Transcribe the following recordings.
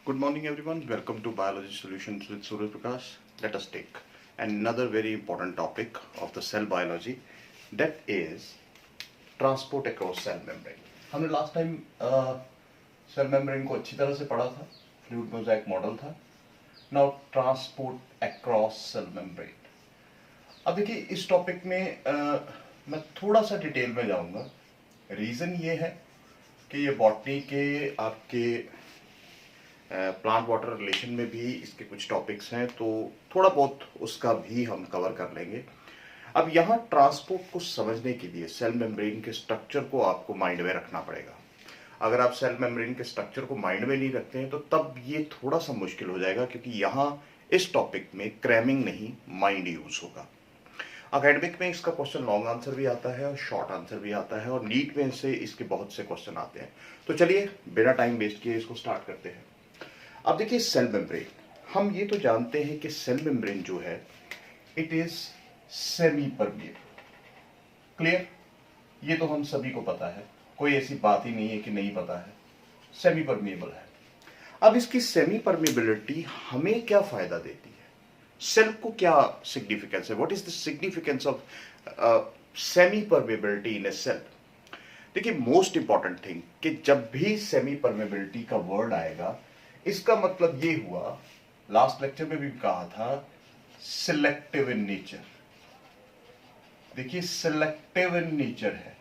Good morning, everyone. Welcome to Biology Solutions with Surya Prakash. Let us take another very important topic of the cell biology, that is transport across cell membrane. हमने last time cell membrane को अच्छी तरह से पढ़ा था, fluid mosaic model था. Now transport across cell membrane. अब देखिए इस टॉपिक में मैं थोड़ा सा डिटेल में जाऊंगा. रीज़न ये है कि ये बॉटनी के आपके प्लांट वाटर रिलेशन में भी इसके कुछ टॉपिक्स हैं, तो थोड़ा बहुत उसका भी हम कवर कर लेंगे. अब यहाँ ट्रांसपोर्ट को समझने के लिए सेल मेम्ब्रेन के स्ट्रक्चर को आपको माइंड में रखना पड़ेगा. अगर आप सेल मेम्ब्रेन के स्ट्रक्चर को माइंड में नहीं रखते हैं तो तब ये थोड़ा सा मुश्किल हो जाएगा, क्योंकि यहाँ इस टॉपिक में क्रैमिंग नहीं, माइंड यूज होगा. अकेडमिक में इसका क्वेश्चन लॉन्ग आंसर भी आता है और शॉर्ट आंसर भी आता है, और नीट में से इसके बहुत से क्वेश्चन आते हैं. तो चलिए बिना टाइम वेस्ट किए इसको स्टार्ट करते हैं. अब देखिए सेल मेम्ब्रेन, हम ये तो जानते हैं कि सेल मेम्ब्रेन जो है it is semi permeable. Clear? ये तो हम सभी को पता है, कोई ऐसी बात ही नहीं है कि नहीं पता है. सेमी परमिएबल है. अब इसकी सेमी परमिएबिलिटी हमें क्या फायदा देती है, सेल को क्या सिग्निफिकेंस है, what is the significance of semi permeability in a cell. देखिए मोस्ट इंपॉर्टेंट थिंग कि जब भी सेमी परमिएबिलिटी का वर्ड आएगा, इसका मतलब ये हुआ, लास्ट लेक्चर में भी कहा था, सिलेक्टिव इन नेचर. देखिए सिलेक्टिव इन नेचर है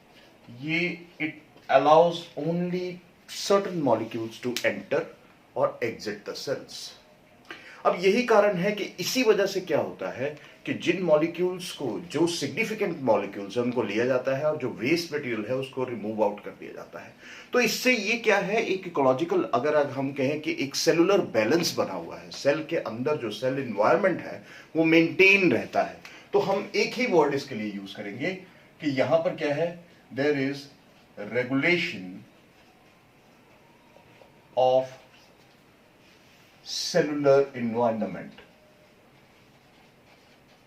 ये. It allows only certain molecules to enter और एग्जिट द सेल्स. अब यही कारण है कि इसी वजह से क्या होता है कि जिन मॉलिक्यूल्स को, जो सिग्निफिकेंट मॉलिक्यूल्स है उनको लिया जाता है और जो वेस्ट मटेरियल है उसको रिमूव आउट कर दिया जाता है. तो इससे ये क्या है, एक इकोलॉजिकल, अगर हम कहें कि एक सेलुलर बैलेंस बना हुआ है. सेल के अंदर जो सेल इन्वायरमेंट है वो मेंटेन रहता है. तो हम एक ही वर्ड इसके लिए यूज करेंगे कि यहां पर क्या है, there is regulation of cellular environment.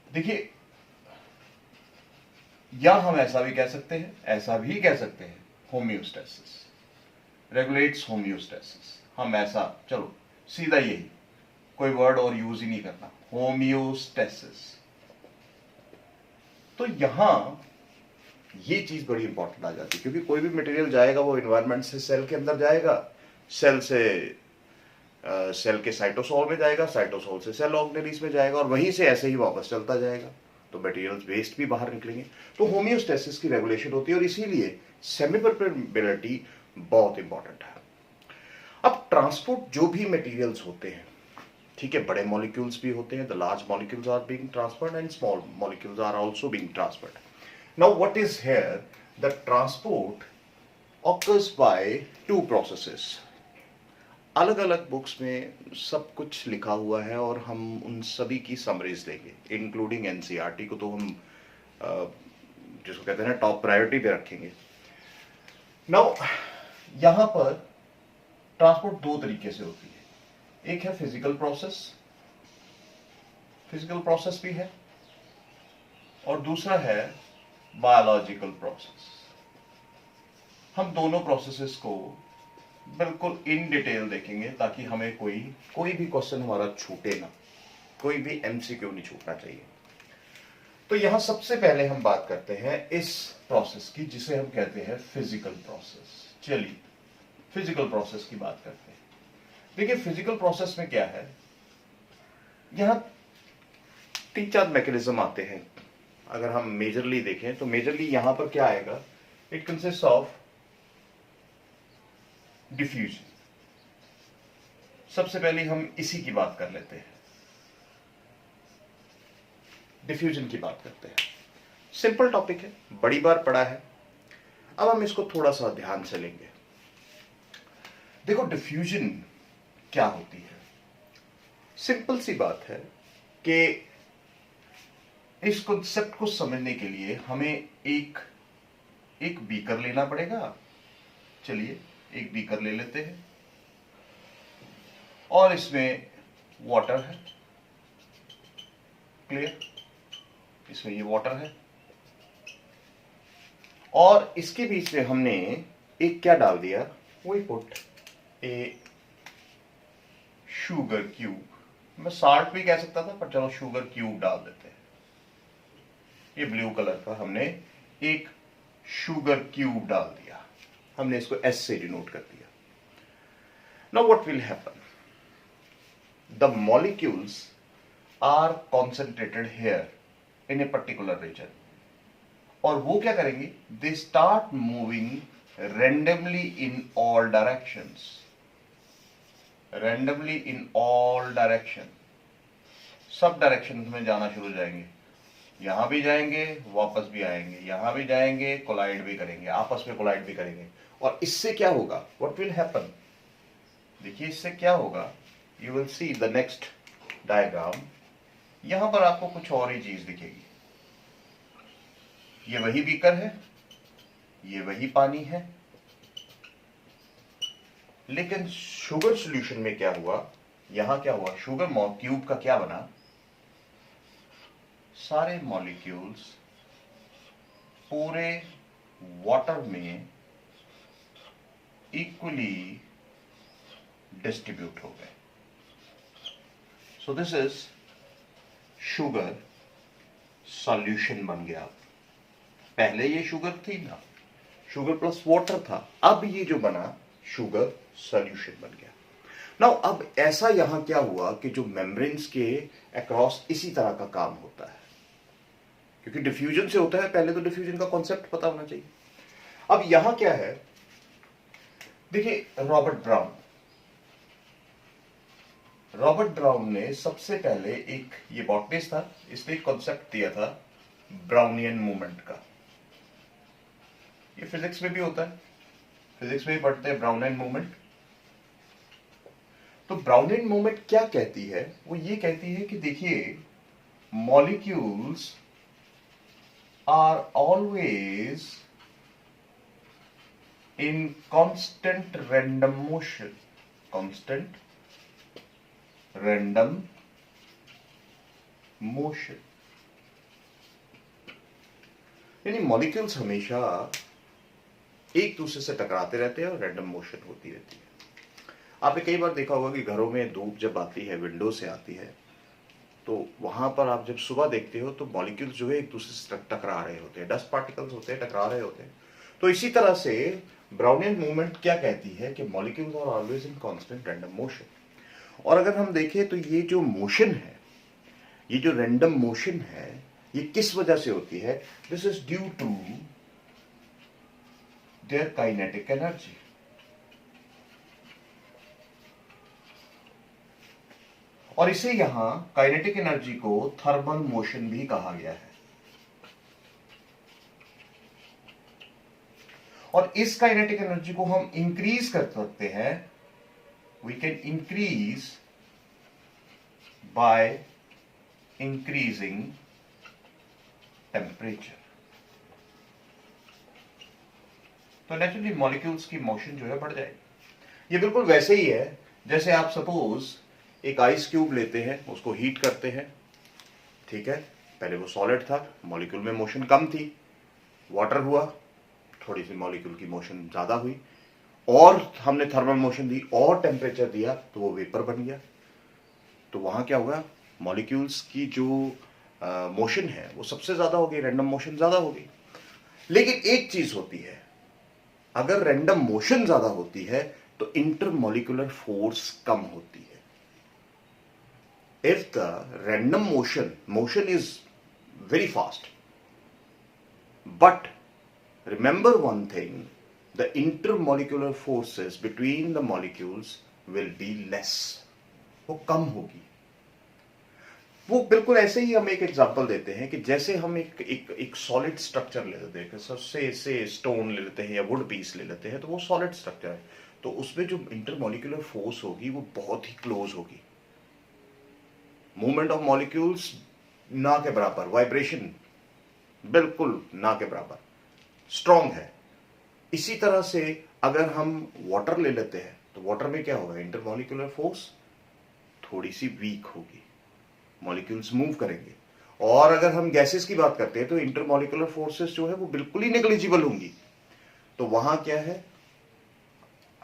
देखिए या हम ऐसा भी कह सकते हैं, ऐसा भी कह सकते हैं, होम्योस्टेसिस, रेगुलेट्स होम्योस्टेसिस. हम ऐसा, चलो सीधा यही, कोई वर्ड और यूज ही नहीं करना, होम्योस्टेसिस. तो यहां ये चीज बड़ी इंपॉर्टेंट आ जाती है, क्योंकि कोई भी मटेरियल जाएगा वो इन्वायरमेंट से सेल के अंदर जाएगा, सेल से सेल के साइटोसोल में जाएगा, साइटोसोल से सेल ऑर्गेनेलिस में जाएगा, और वहीं से ऐसे ही वापस चलता जाएगा. तो मटेरियल्स वेस्ट भी बाहर निकलेंगे. तो होम्योस्टेसिस की रेगुलेशन होती है, और इसीलिए सेमी परमिएबिलिटी बहुत इंपॉर्टेंट है. अब ट्रांसपोर्ट जो भी मटेरियल्स होते हैं, ठीक है, बड़े मॉलिक्यूल्स भी होते हैं, the large molecules are being transferred and small molecules are also being transferred. Now what is here, the transport occurs by two processes. अलग अलग बुक्स में सब कुछ लिखा हुआ है और हम उन सभी की समरीज देंगे, इंक्लूडिंग एनसीईआरटी को तो हम जिसको कहते हैं ना टॉप प्रायोरिटी पे रखेंगे. नाउ यहां पर ट्रांसपोर्ट दो तरीके से होती है. एक है फिजिकल प्रोसेस, फिजिकल प्रोसेस भी है, और दूसरा है बायोलॉजिकल प्रोसेस. हम दोनों प्रोसेसेस को बिल्कुल इन डिटेल देखेंगे ताकि हमें कोई भी क्वेश्चन हमारा छूटे ना, कोई भी एमसीक्यू नहीं छूटना चाहिए. तो यहां सबसे पहले हम बात करते हैं इस प्रोसेस की जिसे हम कहते हैं फिजिकल प्रोसेस. चलिए फिजिकल प्रोसेस की बात करते हैं. देखिए फिजिकल प्रोसेस में क्या है, यहां 3-4 मैकेनिज्म आते हैं. अगर हम मेजरली देखें तो मेजरली यहां पर क्या आएगा, इट कंसिस्ट ऑफ डिफ्यूजन. सबसे पहले हम इसी की बात कर लेते हैं, डिफ्यूजन की बात करते हैं. सिंपल टॉपिक है, बड़ी बार पढ़ा है, अब हम इसको थोड़ा सा ध्यान से लेंगे. देखो डिफ्यूजन क्या होती है. सिंपल सी बात है कि इस कॉन्सेप्ट को समझने के लिए हमें एक बीकर लेना पड़ेगा. चलिए एक बीकर ले लेते हैं और इसमें वाटर है. क्लियर? इसमें ये वाटर है और इसके बीच में हमने एक क्या डाल दिया, we put a sugar cube, मैं साल्ट भी कह सकता था पर चलो शुगर क्यूब डाल देते हैं। ये ब्लू कलर का हमने एक शुगर क्यूब डाल दिया, हमने इसको एस से डिनोट कर दिया। Now what will happen, the molecules are concentrated here in a particular region, और वो क्या करेंगे, they start moving randomly in all directions, randomly in all direction, सब डायरेक्शन में जाना शुरू हो जाएंगे, यहां भी जाएंगे वापस भी आएंगे, यहां भी जाएंगे कोलाइड भी करेंगे, आपस में कोलाइड भी करेंगे। और इससे क्या होगा, व्हाट विल हैपन, देखिए इससे क्या होगा, you will see the next diagram. यहां पर आपको कुछ और ही चीज दिखेगी, ये वही बीकर है, ये वही पानी है, लेकिन शुगर सॉल्यूशन में क्या हुआ, यहां क्या हुआ, शुगर क्यूब का क्या बना, सारे मॉलिक्यूल्स पूरे वाटर में इक्वली डिस्ट्रीब्यूट हो गए। So this is sugar solution बन गया। पहले ये शुगर थी ना, शुगर प्लस वाटर था, अब ये जो बना शुगर सॉल्यूशन बन गया। नाउ अब ऐसा यहां क्या हुआ कि जो मेम्ब्रेन्स के अक्रॉस इसी तरह का काम होता है, क्योंकि डिफ्यूजन से होता है, पहले तो डिफ्यूजन का कॉन्सेप्ट पता होना चाहिए। अब यहां क्या है, देखिए रॉबर्ट ब्राउन ने सबसे पहले एक, ये बॉटनिस्ट था, इसने एक कॉन्सेप्ट दिया था ब्राउनियन मूवमेंट का। ये फिजिक्स में भी होता है, फिजिक्स में भी पढ़ते हैं ब्राउनियन मूवमेंट। तो ब्राउनियन मूवमेंट क्या कहती है, वो ये कहती है कि देखिए molecules are always in constant random motion, constant random motion, यानी मॉलिक्यूल्स हमेशा एक दूसरे से टकराते रहते हैं और रैंडम मोशन होती रहती है। आपने कई बार देखा होगा कि घरों में धूप जब आती है, विंडो से आती है, तो वहां पर आप जब सुबह देखते हो तो मॉलिक्यूल्स जो है एक दूसरे से टकरा रहे होते हैं, डस्ट पार्टिकल्स होते हैं, टकरा रहे होते हैं। तो इसी तरह से ब्राउनियन मूवमेंट क्या कहती है कि molecules are always in constant random motion. और अगर हम देखें तो ये जो मोशन है, ये जो रैंडम मोशन है, ये किस वजह से होती है, this is due to their kinetic energy. और इसे यहां काइनेटिक एनर्जी को थर्मल मोशन भी कहा गया है। और इस काइनेटिक एनर्जी को हम इंक्रीज कर सकते हैं, we can increase by increasing temperature. तो नेचुरली मॉलिक्यूल्स की मोशन जो है बढ़ जाएगी। ये बिल्कुल वैसे ही है जैसे आप सपोज एक आइस क्यूब लेते हैं, उसको हीट करते हैं, ठीक है, पहले वो सॉलिड था, मॉलिक्यूल में मोशन कम थी, वाटर हुआ, थोड़ी सी मॉलिक्यूल की मोशन ज्यादा हुई, और हमने थर्मल मोशन दी और टेम्परेचर दिया तो वो वेपर बन गया। तो वहां क्या होगा, मॉलिक्यूल्स की जो मोशन है वो सबसे ज्यादा होगी, रैंडम मोशन ज्यादा होगी। लेकिन एक चीज होती है, अगर रैंडम मोशन ज्यादा होती है तो इंटरमॉलिक्यूलर फोर्स कम होती है। If the random motion is very fast, but remember one thing, the intermolecular forces between the molecules will be less, वो कम होगी। वो बिल्कुल ऐसे ही हम एक एग्जांपल देते हैं कि जैसे हम एक सॉलिड स्ट्रक्चर ले लेते हैं, सबसे से स्टोन ले लेते हैं या वुड पीस ले लेते हैं, तो वो सॉलिड स्ट्रक्चर है, तो उसमें जो इंटरमॉलिक्यूलर फोर्स होगी वो बहुत ही क्लोज होगी। मूवमेंट ऑफ मॉलिक्यूल्स ना के बराबर, वाइब्रेशन बिल्कुल ना के बराबर, स्ट्रॉन्ग है। इसी तरह से अगर हम वाटर ले लेते हैं तो वाटर में क्या होगा, इंटरमॉलिक्यूलर फोर्स थोड़ी सी वीक होगी, मॉलिक्यूल्स मूव करेंगे। और अगर हम गैसेस की बात करते हैं तो इंटरमॉलिक्यूलर फोर्सेस जो है वो बिल्कुल ही नेग्लिजिबल होंगी। तो वहां क्या है,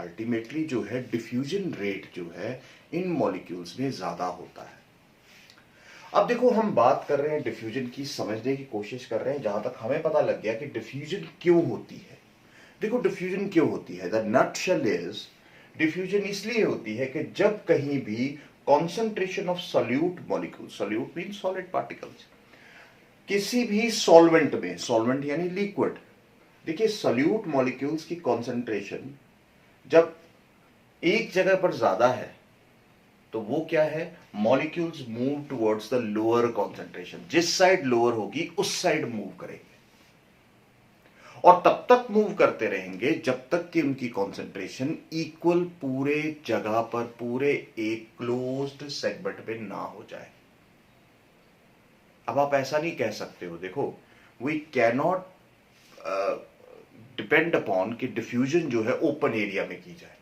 अल्टीमेटली जो है डिफ्यूजन रेट जो है इन मॉलिक्यूल्स में ज्यादा होता है। अब देखो हम बात कर रहे हैं डिफ्यूजन की, समझने की कोशिश कर रहे हैं। जहां तक हमें पता लग गया कि डिफ्यूजन क्यों होती है। देखो डिफ्यूजन क्यों होती है, द नटशेल इज डिफ्यूजन इसलिए होती है कि जब कहीं भी concentration of solute molecule, solute mean solid particles, किसी भी सॉल्वेंट में, सॉल्वेंट यानी लिक्विड, देखिए सॉल्यूट मॉलिक्यूल्स की कॉन्सेंट्रेशन जब एक जगह पर ज्यादा है तो वो क्या है, molecules move towards the lower concentration, जिस साइड लोअर होगी उस साइड मूव करेंगे और तब तक मूव करते रहेंगे जब तक कि उनकी कॉन्सेंट्रेशन इक्वल पूरे जगह पर, पूरे एक क्लोज्ड सेगमेंट में ना हो जाए। अब आप ऐसा नहीं कह सकते हो, देखो वी कैनॉट डिपेंड अपॉन कि डिफ्यूजन जो है ओपन एरिया में की जाए।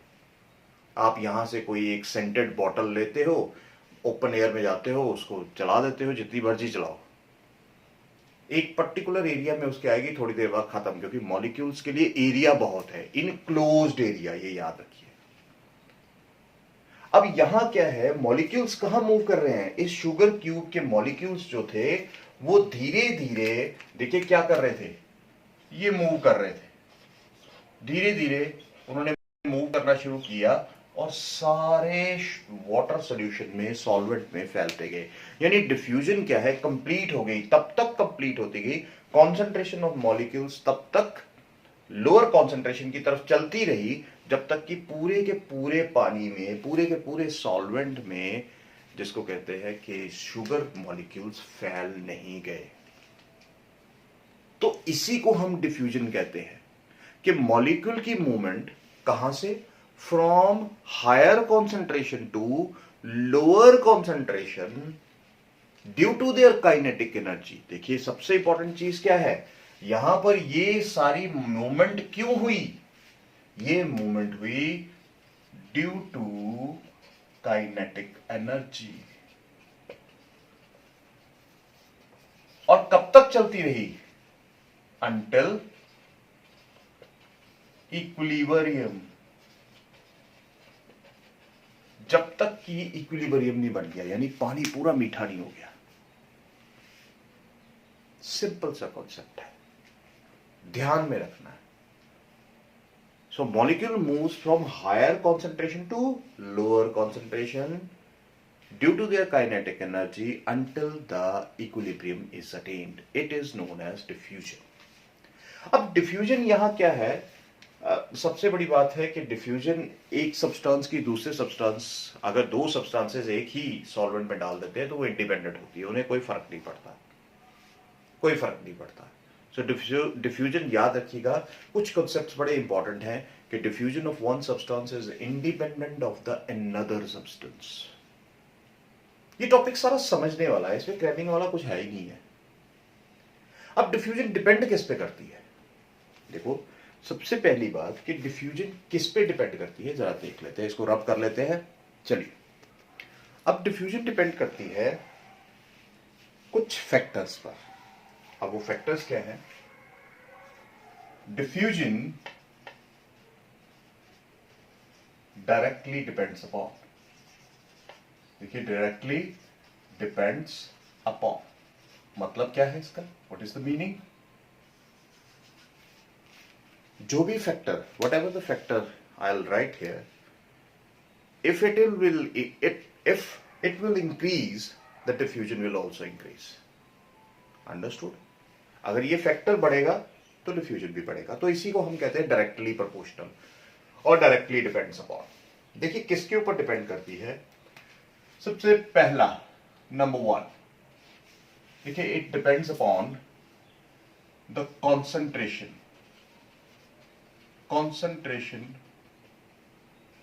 आप यहां से कोई एक सेंटेड बॉटल लेते हो, ओपन एयर में जाते हो, उसको चला देते हो, जितनी मर्जी चलाओ, एक पर्टिकुलर एरिया में उसके आएगी, थोड़ी देर बाद खत्म, क्योंकि मॉलिक्यूल्स के लिए एरिया बहुत है, इनक्लोज्ड एरिया, ये याद रखिए। अब यहां क्या है, मॉलिक्यूल्स कहां मूव कर रहे हैं, इस शुगर क्यूब के मॉलिक्यूल्स जो थे वो धीरे धीरे, देखिए क्या कर रहे थे, ये मूव कर रहे थे, धीरे धीरे उन्होंने मूव करना शुरू किया और सारे वाटर सॉल्यूशन में, सॉल्वेंट में फैलते गए। यानी डिफ्यूजन क्या है, कंप्लीट हो गई, तब तक कंप्लीट होती गई, कॉन्सेंट्रेशन ऑफ मॉलिक्यूल्स तब तक लोअर कॉन्सेंट्रेशन की तरफ चलती रही जब तक कि पूरे के पूरे पानी में, पूरे के पूरे सॉल्वेंट में, जिसको कहते हैं कि शुगर मॉलिक्यूल्स फैल नहीं गए। तो इसी को हम डिफ्यूजन कहते हैं कि मॉलिक्यूल की मूवमेंट कहां से, from higher concentration to lower concentration due to their kinetic energy. देखिए सबसे इंपॉर्टेंट चीज क्या है, यहां पर ये सारी मूवमेंट क्यों हुई, ये मूवमेंट हुई ड्यू टू काइनेटिक एनर्जी। और कब तक चलती रही, अंटिल इक्विलिब्रियम, जब तक कि इक्विलिब्रियम नहीं बन गया, यानी पानी पूरा मीठा नहीं हो गया। सिंपल सा कॉन्सेप्ट है, ध्यान में रखना है। So molecule moves from higher concentration to lower concentration due to their kinetic energy until the equilibrium is attend. It is known as diffusion. अब डिफ्यूजन यहां क्या है, सबसे बड़ी बात है कि डिफ्यूजन एक सब्सटेंस की दूसरे सब्सटेंस, अगर दो सब्सटेंसेस एक ही सॉल्वेंट में डाल देते हैं तो वो इंडिपेंडेंट होती है, उन्हें कोई फर्क नहीं पड़ता, कोई फर्क नहीं पड़ता। सो डिफ्यूजन याद रखिएगा, कुछ कॉन्सेप्ट्स बड़े इंपॉर्टेंट हैं कि diffusion of one substance is independent of the another substance. ये टॉपिक सारा समझने वाला है, इसमें क्रैपिंग वाला कुछ है ही नहीं है। अब डिफ्यूजन डिपेंड किस पे करती है, देखो सबसे पहली बात कि डिफ्यूजन किस पे डिपेंड करती है, जरा देख लेते हैं, इसको रब कर लेते हैं। चलिए, अब डिफ्यूजन डिपेंड करती है कुछ फैक्टर्स पर। अब वो फैक्टर्स क्या हैं, डिफ्यूजन डायरेक्टली डिपेंड्स अपॉन, देखिए डायरेक्टली डिपेंड्स अपॉन मतलब क्या है इसका, व्हाट इज द मीनिंग, जो भी factor, what ever the factor I will write here, if it will increase, the diffusion will also increase. Understood? अगर ये फैक्टर बढ़ेगा तो डिफ्यूजन भी बढ़ेगा। तो इसी को हम कहते हैं डायरेक्टली प्रोपोर्शनल और डायरेक्टली डिपेंड्स अपॉन। देखिए किसके ऊपर डिपेंड करती है, सबसे पहला नंबर वन, देखिए it depends upon the concentration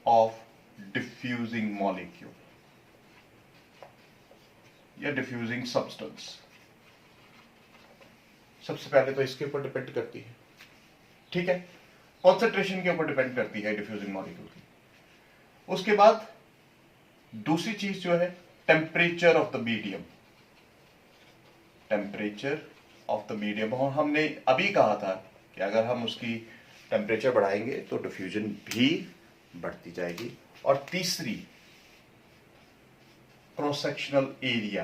of diffusing molecule या diffusing substance। सबसे पहले तो इसके ऊपर डिपेंड करती है, ठीक है, कॉन्सेंट्रेशन के ऊपर डिपेंड करती है डिफ्यूजिंग मॉलिक्यूल की। उसके बाद दूसरी चीज जो है temperature of the medium, temperature of the medium. और हमने अभी कहा था कि अगर हम उसकी टेम्परेचर बढ़ाएंगे तो डिफ्यूजन भी बढ़ती जाएगी। और तीसरी क्रॉस सेक्शनल एरिया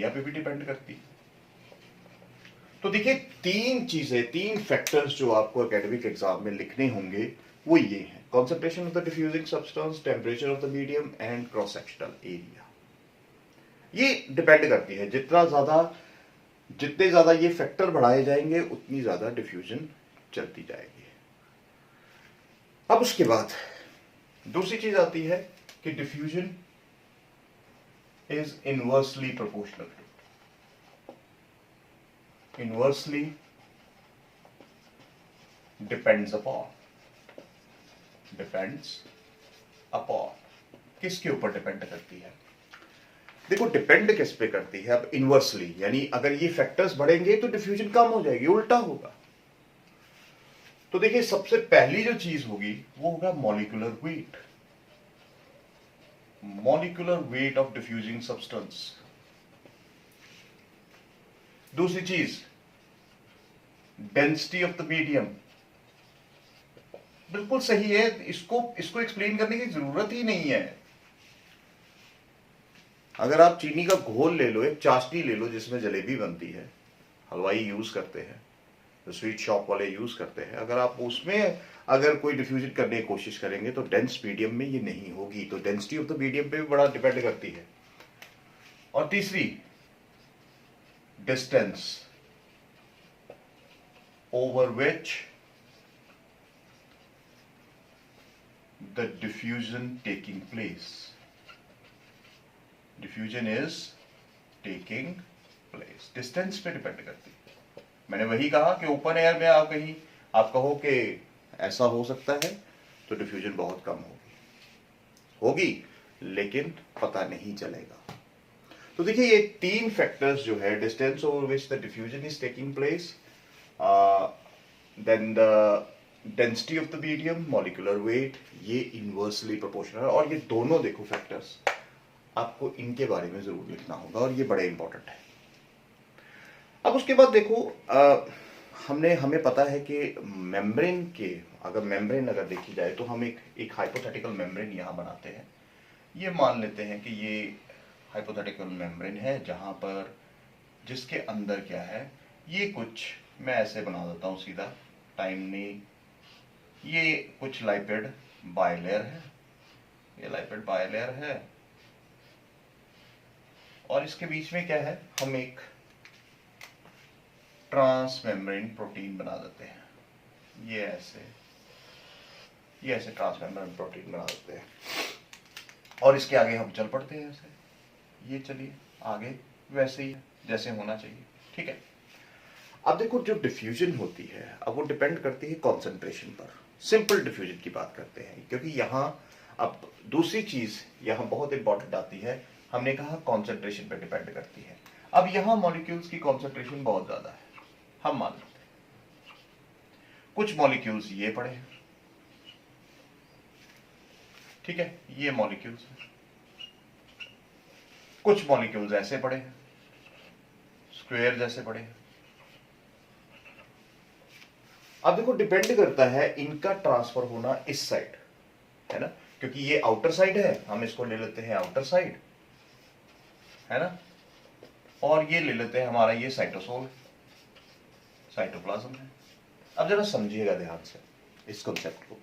पे भी डिपेंड करती है। तो देखिए, तीन चीजें, तीन फैक्टर्स जो आपको एकेडमिक एग्जाम में लिखने होंगे वो ये हैं: concentration of the diffusing substance, temperature of the medium and cross sectional area. ये डिपेंड करती है, जितने ज्यादा ये फैक्टर बढ़ाए जाएंगे उतनी ज्यादा डिफ्यूजन चलती जाएगी। अब उसके बाद दूसरी चीज आती है कि diffusion is inversely proportional inversely depends upon किसके ऊपर डिपेंड करती है? देखो, डिपेंड किस पे करती है? अब इनवर्सली यानी अगर ये फैक्टर्स बढ़ेंगे तो डिफ्यूजन कम हो जाएगी, उल्टा होगा। तो देखिए, सबसे पहली जो चीज होगी वो होगा molecular weight of diffusing substance. दूसरी चीज डेंसिटी ऑफ द मीडियम। बिल्कुल सही है, इसको एक्सप्लेन करने की जरूरत ही नहीं है। अगर आप चीनी का घोल ले लो, एक चाशनी ले लो जिसमें जलेबी बनती है, हलवाई यूज करते हैं, तो स्वीट शॉप वाले यूज करते हैं, अगर आप उसमें अगर कोई डिफ्यूजन करने की कोशिश करेंगे तो डेंस मीडियम में ये नहीं होगी। तो डेंसिटी ऑफ द मीडियम पे भी बड़ा डिपेंड करती है। और तीसरी, distance over which the diffusion taking place. Diffusion is taking place. Distance पे डिपेंड करती है। मैंने वही कहा कि ओपन एयर में आप कहो कि ऐसा हो सकता है तो डिफ्यूजन बहुत कम होगी, लेकिन पता नहीं चलेगा। तो देखिए, ये तीन फैक्टर्स जो है, distance over which the diffusion is taking place, then the density of the medium, molecular weight, ये इनवर्सली प्रोपोर्शनल। और ये दोनों देखो फैक्टर्स, आपको इनके बारे में जरूर लिखना होगा और ये बड़े इंपॉर्टेंट है। अब उसके बाद देखो, हमें पता है कि मेम्ब्रेन अगर देखी जाए तो हम एक हाइपोथेटिकल मेम्ब्रेन यहां बनाते हैं। ये मान लेते हैं कि ये हाइपोथेटिकल मेम्ब्रेन है जहां पर जिसके अंदर क्या है, ये कुछ मैं ऐसे बना देता हूं सीधा, टाइम नहीं, ये कुछ लाइपिड बाइलेयर है, ये लाइपिड बाइलेयर है, और इसके बीच में क्या है, हम एक ट्रांस मेम्ब्रेन प्रोटीन बना देते हैं। ये ऐसे ट्रांस मेम्ब्रेन प्रोटीन बना देते हैं और इसके आगे हम चल पड़ते हैं ऐसे। ये चलिए आगे वैसे ही जैसे होना चाहिए, ठीक है। अब देखो, जो डिफ्यूजन होती है, अब वो डिपेंड करती है कॉन्सेंट्रेशन पर। सिंपल डिफ्यूजन की बात करते हैं, क्योंकि यहां अब दूसरी चीज यहां बहुत इंपॉर्टेंट आती है। हमने कहा कॉन्सेंट्रेशन पर डिपेंड करती है। अब यहां मॉलिक्यूल्स की कॉन्सेंट्रेशन बहुत ज्यादा है, हम मान लेते हैं। कुछ मॉलिक्यूल्स ये पड़े हैं, ठीक है, ये मॉलिक्यूल्स हैं। कुछ मॉलिक्यूल्स ऐसे पड़े हैं, स्क्वायर जैसे पड़े हैं। अब देखो, डिपेंड करता है इनका ट्रांसफर होना इस साइड, है ना, क्योंकि ये आउटर साइड है, हम इसको ले लेते हैं आउटर साइड, है ना, और ये ले लेते हैं हमारा ये साइटोसोल, साइटोप्लाज्म है। अब जरा समझिएगा ध्यान से इस कॉन्सेप्ट को।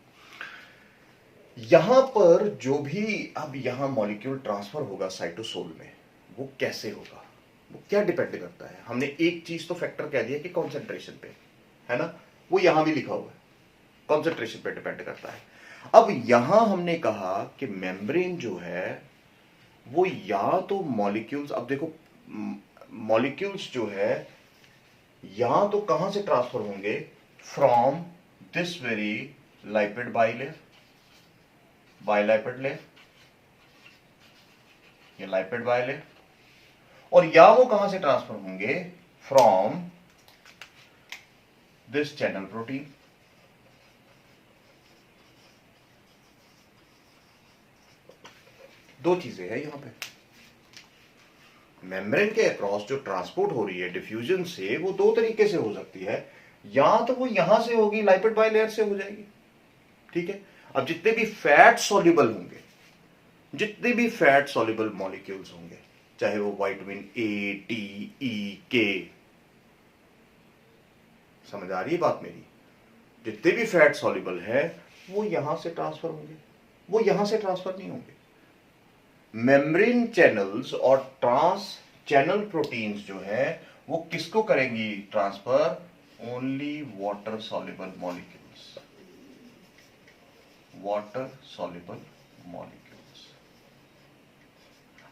यहां पर जो भी अब यहां मॉलिक्यूल ट्रांसफर होगा साइटोसोल में, वो कैसे होगा, वो क्या डिपेंड करता है? हमने एक चीज तो फैक्टर कह दिया कि कॉन्सेंट्रेशन पे, है ना, वो यहां भी लिखा हुआ है, कॉन्सेंट्रेशन पे डिपेंड करता है। अब यहां हमने कहा कि मेम्ब्रेन जो है वो या तो मॉलिक्यूल्स, अब देखो मॉलिक्यूल्स जो है या तो कहां से ट्रांसफर होंगे, फ्रॉम दिस वेरी लाइपिड बाइलाइपिड लेयर, ये लाइपिड बाइलेयर, और या वो कहां से ट्रांसफर होंगे, फ्रॉम दिस चैनल प्रोटीन। दो चीजें हैं यहां पे, मेम्ब्रेन के अक्रॉस जो ट्रांसपोर्ट हो रही है डिफ्यूजन से, वो दो तरीके से हो सकती है। या तो वो यहां से होगी, लाइपिड बाइलेयर से हो जाएगी, ठीक है। अब जितने भी फैट सॉल्युबल होंगे, जितने भी फैट सॉल्युबल मॉलिक्यूल्स होंगे, चाहे वो विटामिन ए, डी, ई, के, समझ आ रही है बात मेरी? जितने भी फैट सॉल्युबल है वो यहां से ट्रांसफर होंगे, वो यहां से ट्रांसफर नहीं होंगे। मेम्ब्रेन चैनल्स और ट्रांस चैनल प्रोटीन्स जो है वो किसको करेंगी transfer? Only water soluble molecules, water soluble molecules.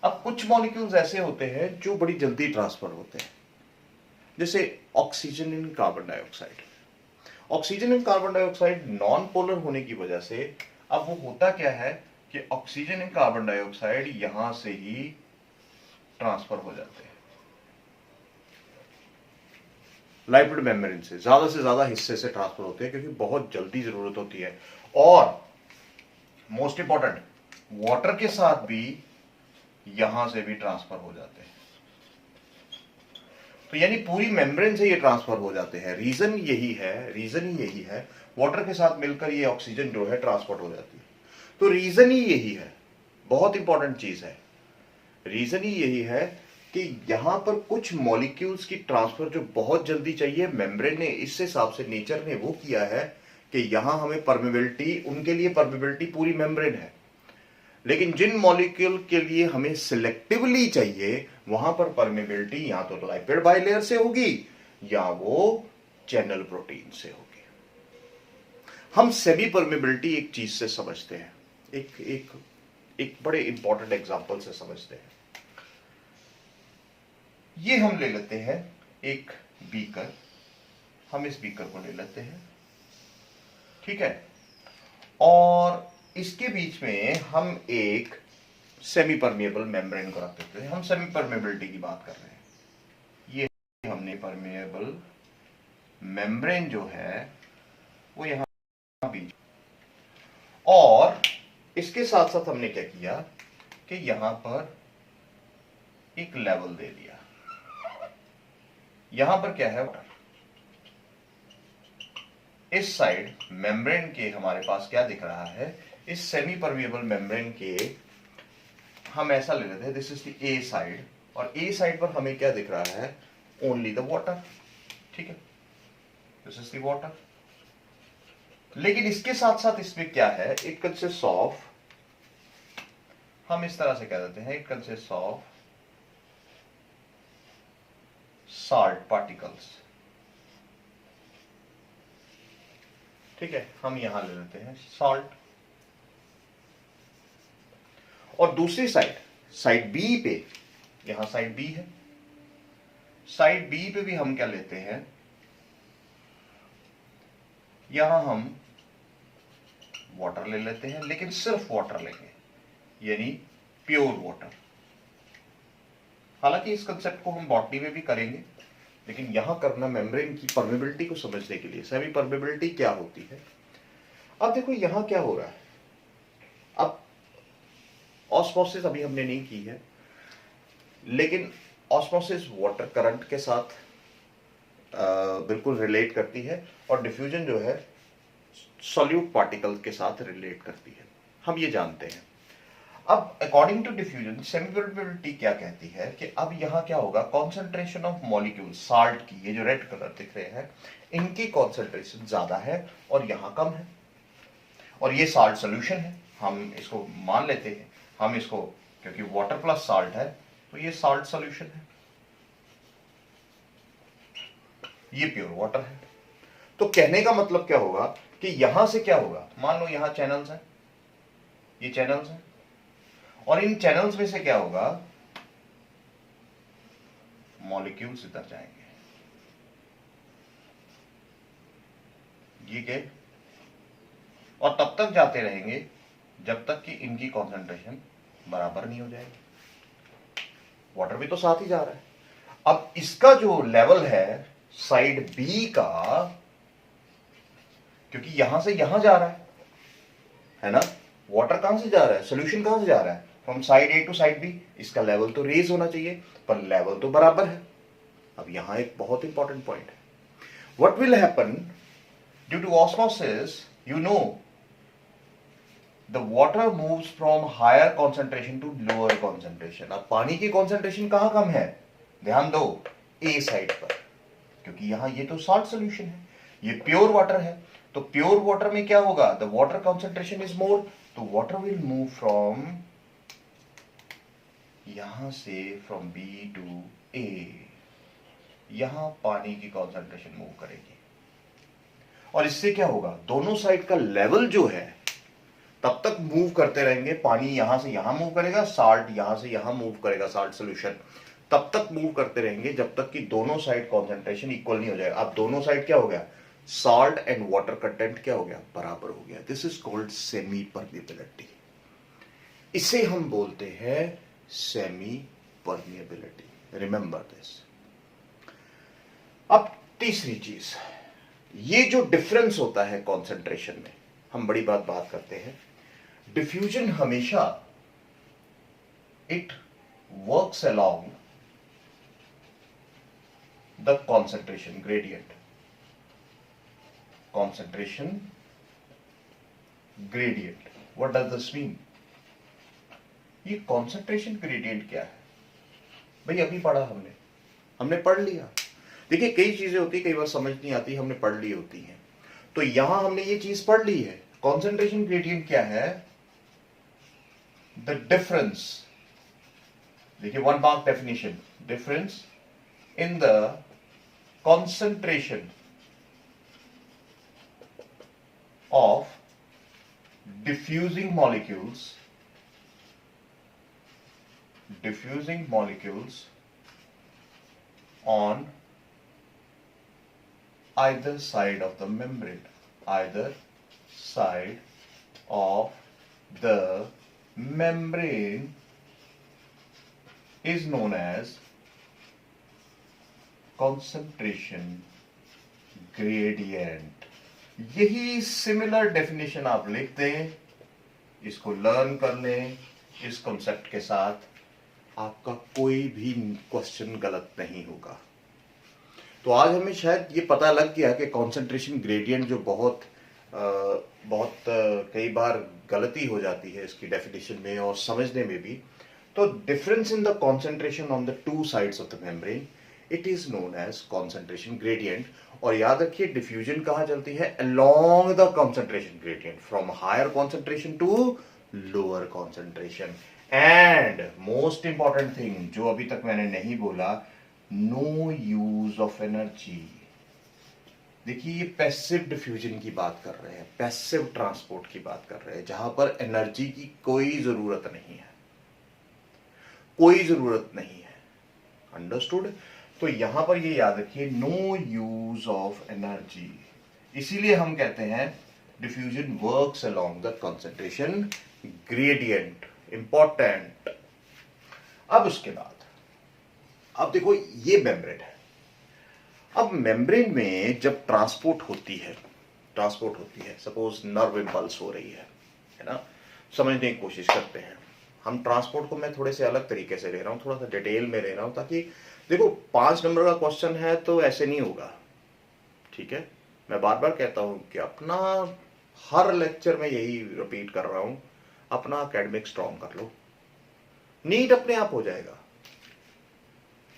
अब कुछ मॉलिक्यूल्स ऐसे होते हैं जो बड़ी जल्दी ट्रांसफर होते हैं, जैसे oxygen in carbon dioxide. Oxygen in carbon dioxide non polar होने की वजह से अब वो होता क्या है कि ऑक्सीजन इन कार्बन डाइऑक्साइड यहां से ही ट्रांसफर हो जाते हैं लाइपिड मेम्ब्रेन से ज्यादा हिस्से से ट्रांसफर होते हैं, क्योंकि बहुत जल्दी जरूरत होती है। और मोस्ट इंपॉर्टेंट, वाटर के साथ भी यहां से भी ट्रांसफर हो जाते हैं। तो यानी पूरी मेम्ब्रेन से ये ट्रांसफर हो जाते हैं। रीजन ही यही है, वाटर के साथ मिलकर ये ऑक्सीजन जो है ट्रांसपोर्ट हो जाती है। तो रीजन ही यही है, बहुत इंपॉर्टेंट चीज है। रीजन ही यही है कि यहां पर कुछ मॉलिक्यूल्स की ट्रांसफर जो बहुत जल्दी चाहिए, मेम्ब्रेन ने इस हिसाब से, नेचर ने वो किया है कि यहां हमें परमेबिलिटी, उनके लिए परमेबिलिटी पूरी मेम्ब्रेन है, लेकिन जिन मॉलिक्यूल के लिए हमें सिलेक्टिवली चाहिए वहां पर परमेबिलिटी या तो लाइपिड बाइलेयर से होगी या वो चैनल प्रोटीन से होगी। हम सेमी परमेबिलिटी एक चीज से समझते हैं, एक बड़े इंपॉर्टेंट एग्जांपल से समझते हैं। ये हम ले लेते हैं एक बीकर, हम इस बीकर को ले लेते हैं, ठीक है, और इसके बीच में हम एक सेमी परमेबल मेम्ब्रेन को रख देते हैं। हम सेमी परमेबिलिटी की बात कर रहे हैं। ये हमने परमेबल मेम्ब्रेन जो है वो यहां बीच, और इसके साथ साथ हमने क्या किया कि यहां पर एक लेवल दे दिया। यहां पर क्या है, वाटर। इस साइड मेम्ब्रेन के हमारे पास क्या दिख रहा है, इस सेमी परमेबल मेम्ब्रेन के हम ऐसा ले लेते हैं, this is the A side, और ए साइड पर हमें क्या दिख रहा है, ओनली द वाटर, ठीक है, दिस इज द वाटर। लेकिन इसके साथ साथ इसमें क्या है, इट कंसिस्ट ऑफ, हम इस तरह से कह देते हैं, it consist of salt particles, ठीक है, हम यहां ले लेते हैं सॉल्ट। और दूसरी साइड बी पे, यहां साइड बी है, साइड बी पे भी हम क्या लेते हैं, यहां हम वाटर ले लेते हैं, लेकिन सिर्फ वाटर लेंगे, यानी प्योर वाटर। हालांकि इस कंसेप्ट को हम बॉटनी में भी करेंगे, लेकिन यहां करना मेम्ब्रेन की परमेबिलिटी को समझने के लिए। सेमी परमेबिलिटी क्या होती है, अब देखो यहां क्या हो रहा है। अब ऑस्मोसिस अभी हमने नहीं की है, लेकिन ऑस्मोसिस वाटर करंट के साथ बिल्कुल रिलेट करती है, और डिफ्यूजन जो है सॉल्यूट पार्टिकल के साथ रिलेट करती है, हम ये जानते हैं। अब according to diffusion semi permeability क्या कहती है कि अब यहां क्या होगा, कॉन्सेंट्रेशन ऑफ मॉलिक्यूल साल्ट की, ये जो रेड कलर दिख रहे हैं, इनकी कॉन्सेंट्रेशन ज्यादा है और यहां कम है, और ये साल्ट सोल्यूशन है, हम इसको मान लेते हैं, हम इसको, क्योंकि वाटर प्लस साल्ट है तो ये साल्ट सोल्यूशन है, ये प्योर वाटर है। तो कहने का मतलब क्या होगा कि यहां से क्या होगा, मान लो यहां चैनल्स हैं, ये चैनल्स हैं, और इन चैनल्स में से क्या होगा, मॉलिक्यूल्स इधर जाएंगे, ये गए, और तब तक जाते रहेंगे जब तक कि इनकी कॉन्सेंट्रेशन बराबर नहीं हो जाएगी। वाटर भी तो साथ ही जा रहा है। अब इसका जो लेवल है साइड बी का, क्योंकि यहां से यहां जा रहा है ना, वाटर कहां से जा रहा है, सोल्यूशन कहां से जा रहा है, from side A to side B, इसका लेवल तो रेज होना चाहिए, पर लेवल तो बराबर है। अब यहां एक बहुत इंपॉर्टेंट पॉइंट है, what will happen due to osmosis, you know the water moves from higher concentration to lower concentration. अब पानी की कॉन्सेंट्रेशन कहां कम है, ध्यान दो, ए साइड पर, क्योंकि यहां ये तो सॉल्ट सोल्यूशन है, ये प्योर वाटर है। तो प्योर वाटर में क्या होगा, the water concentration is more, तो वाटर विल मूव फ्रॉम यहां से, फ्रॉम बी टू ए, यहां पानी की कॉन्सेंट्रेशन मूव करेगी। और इससे क्या होगा, दोनों साइड का लेवल जो है तब तक मूव करते रहेंगे, पानी यहां से यहां मूव करेगा, साल्ट यहां से यहां मूव करेगा, साल्ट सोल्यूशन तब तक मूव करते रहेंगे जब तक कि दोनों साइड कॉन्सेंट्रेशन इक्वल नहीं हो जाएगा। अब दोनों साइड क्या हो गया, सॉल्ट एंड वाटर कंटेंट क्या हो गया, बराबर हो गया। This is called semi permeability. इसे हम बोलते हैं सेमी परमिएबिलिटी, रिमेंबर दिस। अब तीसरी चीज, ये जो डिफरेंस होता है कॉन्सेंट्रेशन में, हम बड़ी बात करते हैं, डिफ्यूजन हमेशा it works along the concentration gradient. Concentration gradient, what does this mean? ये कॉन्सेंट्रेशन ग्रेडियंट क्या है भाई, अभी पढ़ा हमने पढ़ लिया। देखिए कई चीजें होती है, कई बार समझ नहीं आती, हमने पढ़ ली होती हैं, तो यहां हमने ये चीज पढ़ ली है। कॉन्सेंट्रेशन ग्रेडियंट क्या है, द डिफरेंस, देखिए 1 mark definition, difference in the concentration of diffusing molecules on either side of the membrane, either side of the membrane is known as concentration gradient। यही सिमिलर डेफिनेशन आप लिख दें, इसको learn कर लें, इस कॉन्सेप्ट के साथ आपका कोई भी क्वेश्चन गलत नहीं होगा। तो आज हमें शायद ये पता लग गया कि कॉन्सेंट्रेशन ग्रेडियंट जो बहुत कई बार गलती हो जाती है इसकी डेफिनेशन में और समझने में भी। तो difference in the concentration on the two sides of the membrane, it is known as concentration gradient. और याद रखिए डिफ्यूजन कहां चलती है, along the concentration gradient, from higher concentration to lower concentration. And most important thing जो अभी तक मैंने नहीं बोला, नो यूज ऑफ एनर्जी। देखिए ये पैसिव डिफ्यूजन की बात कर रहे हैं, पैसिव ट्रांसपोर्ट की बात कर रहे हैं, जहां पर एनर्जी की कोई जरूरत नहीं है, कोई जरूरत नहीं है। अंडरस्टूड? तो यहां पर ये याद रखिए, नो यूज ऑफ एनर्जी, इसीलिए हम कहते हैं diffusion works along the concentration gradient. Important. अब उसके बाद अब देखो ये मेम्ब्रेन है। अब मेम्ब्रेन में जब ट्रांसपोर्ट होती है, सपोज नर्व इंपल्स हो रही है ना, समझने की कोशिश करते हैं हम। ट्रांसपोर्ट को मैं थोड़े से अलग तरीके से ले रहा हूं, थोड़ा सा डिटेल में ले रहा हूं, ताकि देखो 5 नंबर का क्वेश्चन है तो ऐसे नहीं होगा, ठीक है। मैं बार बार कहता हूं कि अपना हर लेक्चर में यही रिपीट कर रहा हूं, अपना एकेडमिक स्ट्रॉन्ग कर लो, नीट अपने आप हो जाएगा।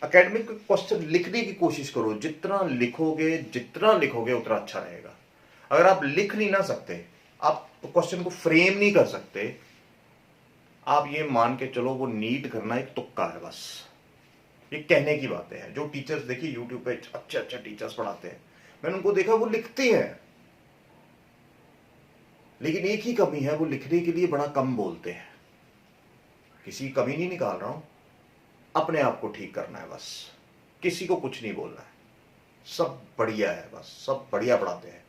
एकेडमिक क्वेश्चन लिखने की कोशिश करो, जितना लिखोगे उतना अच्छा रहेगा। अगर आप लिख नहीं ना सकते, आप क्वेश्चन को फ्रेम नहीं कर सकते, आप ये मान के चलो वो नीट करना एक तुक्का है बस। ये कहने की बातें हैं। जो टीचर्स देखिए यूट्यूब पे अच्छे टीचर्स पढ़ाते हैं, मैंने उनको देखा, वो लिखते हैं, लेकिन एक ही कमी है, वो लिखने के लिए बड़ा कम बोलते हैं। किसी कमी नहीं निकाल रहा हूं, अपने आप को ठीक करना है बस, किसी को कुछ नहीं बोलना है, सब बढ़िया है बस, सब बढ़िया पढ़ाते हैं।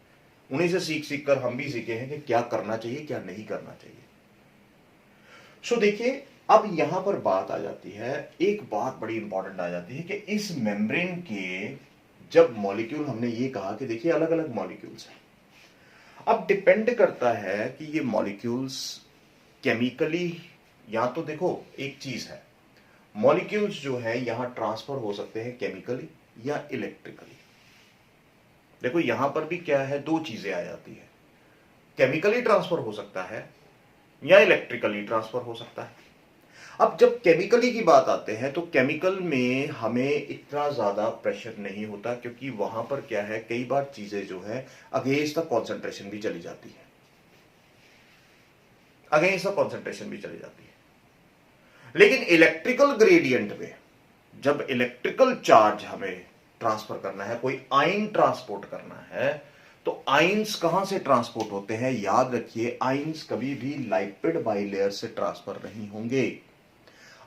उन्हीं से सीख कर हम भी सीखे हैं कि क्या करना चाहिए क्या नहीं करना चाहिए। सो देखिए अब यहां पर बात आ जाती है, एक बात बड़ी इंपॉर्टेंट आ जाती है कि इस मेम्ब्रेन के जब मॉलिक्यूल, हमने ये कहा कि देखिए अलग अलग मॉलिक्यूल्स हैं। अब डिपेंड करता है कि ये मॉलिक्यूल्स केमिकली, या तो देखो एक चीज है, मॉलिक्यूल्स जो है यहां ट्रांसफर हो सकते हैं केमिकली या इलेक्ट्रिकली। देखो यहां पर भी क्या है, 2 चीजें आ जाती है, केमिकली ट्रांसफर हो सकता है या इलेक्ट्रिकली ट्रांसफर हो सकता है। अब जब केमिकली की बात आते हैं तो केमिकल में हमें इतना ज्यादा प्रेशर नहीं होता, क्योंकि वहां पर क्या है, कई बार चीजें जो है अगेंस्ट द कॉन्सेंट्रेशन भी चली जाती है, अगेंस्ट द कॉन्सेंट्रेशन भी चली जाती है। लेकिन इलेक्ट्रिकल ग्रेडियंट में जब इलेक्ट्रिकल चार्ज हमें ट्रांसफर करना है, कोई आयन ट्रांसपोर्ट करना है, तो आयंस कहां से ट्रांसपोर्ट होते हैं? याद रखिए, आयंस कभी भी लिपिड बाइलेयर से ट्रांसफर नहीं होंगे।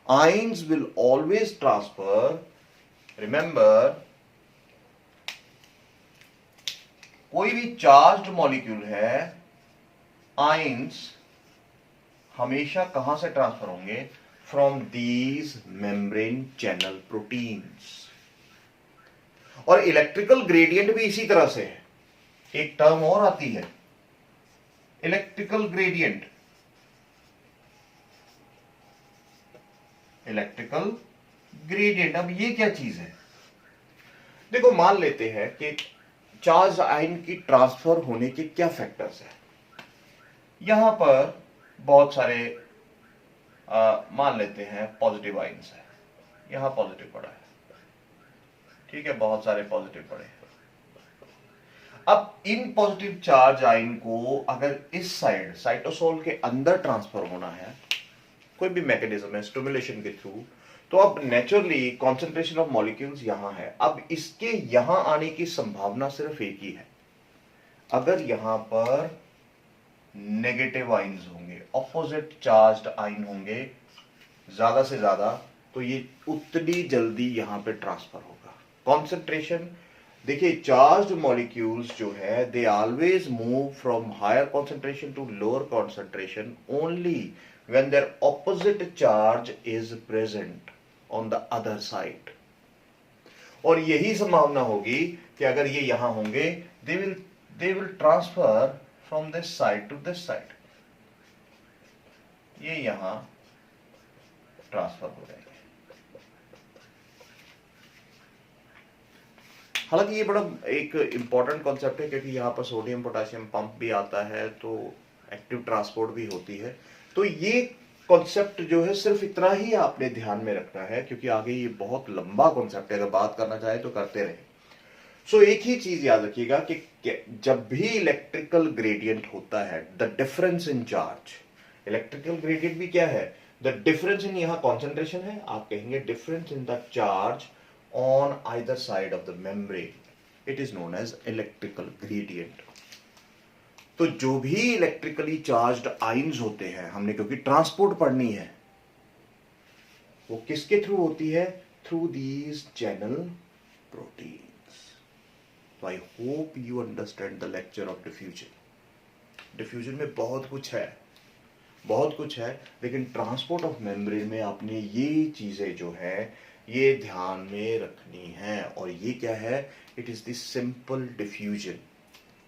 Ions will always transfer, remember, कोई भी चार्ज्ड मॉलिक्यूल है, आयंस हमेशा कहां से ट्रांसफर होंगे? From these membrane channel proteins. और इलेक्ट्रिकल ग्रेडियंट भी इसी तरह से है। एक टर्म और आती है, इलेक्ट्रिकल ग्रेडियंट। इलेक्ट्रिकल ग्रेडियंट, अब ये क्या चीज है? देखो, मान लेते हैं कि चार्ज आयन की ट्रांसफर होने के क्या फैक्टर्स हैं। यहां पर बहुत सारे मान लेते हैं पॉजिटिव आयन्स है, यहां पॉजिटिव पड़ा है, ठीक है, बहुत सारे पॉजिटिव पड़े हैं। अब इन पॉजिटिव चार्ज आयन को अगर इस साइड साइटोसोल के अंदर ट्रांसफर होना है, कोई भी मैकेनिज्म है स्टिमुलेशन के थ्रू, तो अब नेचुरली कॉन्सेंट्रेशन ऑफ मॉलिक्यूल्स यहां है। अब इसके यहां आने की संभावना सिर्फ एक ही है, अगर यहां पर नेगेटिव आयन्स होंगे, ऑपोजिट चार्ज्ड आयन होंगे ज्यादा से ज्यादा, तो ये उतनी जल्दी यहां पे ट्रांसफर होगा। कॉन्सेंट्रेशन देखिए, चार्ज्ड मॉलिक्यूल्स जो है they always move from higher concentration to lower concentration only when there opposite charge is present on the other side. और यही संभावना होगी कि अगर ये यहां होंगे, they will transfer from this side to this side, ये यहां ट्रांसफर हो जाएंगे। हालांकि ये बड़ा एक इंपॉर्टेंट कॉन्सेप्ट है, क्योंकि यहां पर सोडियम पोटेशियम पंप भी आता है, तो एक्टिव ट्रांसपोर्ट भी होती है। तो ये कॉन्सेप्ट जो है सिर्फ इतना ही आपने ध्यान में रखना है, क्योंकि आगे ये बहुत लंबा कॉन्सेप्ट है, अगर बात करना चाहे तो करते रहे। सो एक ही चीज याद रखिएगा कि जब भी इलेक्ट्रिकल ग्रेडियंट होता है, the difference in charge, electrical gradient भी क्या है? द डिफरेंस इन, यहां कॉन्सेंट्रेशन है, आप कहेंगे difference in the charge on either side of the membrane, it is known as electrical gradient। तो जो भी इलेक्ट्रिकली चार्ज्ड आयन्स होते हैं, हमने क्योंकि ट्रांसपोर्ट पढ़नी है, वो किसके थ्रू होती है? Through these channel proteins. तो I hope you understand the lecture of diffusion. Diffusion में बहुत कुछ है, बहुत कुछ है, लेकिन ट्रांसपोर्ट ऑफ मेम्ब्रेन में आपने ये चीजें जो है ये ध्यान में रखनी है। और ये क्या है? It is the simple diffusion,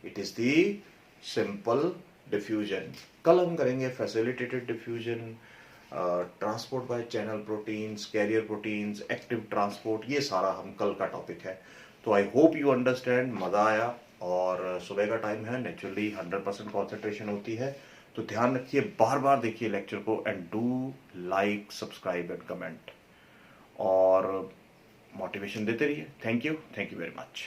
it is the simple diffusion. कल हम करेंगे facilitated diffusion, transport bye channel proteins, carrier proteins, active transport, ये सारा हम कल का टॉपिक है। तो आई होप यू अंडरस्टैंड, मजा आया। और सुबह का टाइम है, नेचुरली 100% कॉन्सेंट्रेशन होती है, तो ध्यान रखिए, बार बार देखिए लेक्चर को, and do like, subscribe and comment, और मोटिवेशन देते रहिए। Thank you very much.